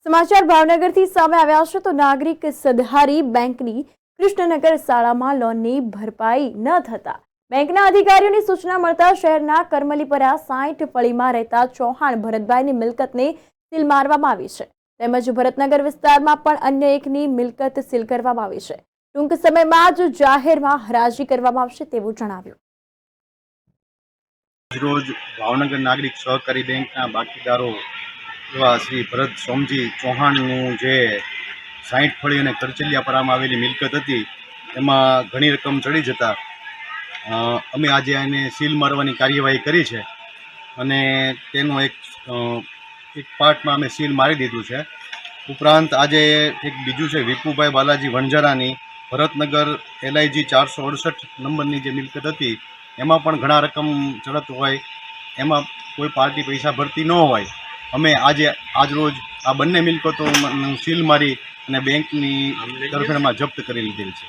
સમાચાર ભાવનગરથી સામે આવ્યા છે તો નાગરિક સદહારી બેંકની કૃષ્ણનગર શાળામાં લોનની ભરપાઈ ન થતા બેંકના અધિકારીઓની સૂચના મળતા શહેરના કરમલીપરા 60 ફળીમાં રહેતા ચૌહાણ ભરતભાઈની મિલકતને સીલ મારવામાં આવી છે તેમજ ભરતનગર વિસ્તારમાં પણ અન્ય એકની મિલકત સીલ કરવામાં આવી છે। ટૂંક સમયમાં જ જાહેરમાં હરાજી કરવામાં આવશે તેવું જણાવ્યું। રોજ ભાવનગર નાગરિક સહકારી બેંકના બાકીદારો એવા શ્રી ભરત સોમજી ચૌહાણનું જે 60 ફળી અને કરચલિયાપરામાં આવેલી મિલકત હતી એમાં ઘણી રકમ ચડી જતા અમે આજે એને સીલ મારવાની કાર્યવાહી કરી છે અને તેનો એક પાર્ટમાં અમે સીલ મારી દીધું છે। ઉપરાંત આજે એક બીજું છે વિપુભાઈ બાલાજી વણઝારાની ભરતનગર LIG 468 નંબરની જે મિલકત હતી એમાં પણ ઘણા રકમ ચડત હોય, એમાં કોઈ પાર્ટી પૈસા ભરતી ન હોય। અમે આજરોજ આ બંને મિલકતો સીલ મારી અને બેંકની તરફેણમાં જપ્ત કરી લીધેલ છે।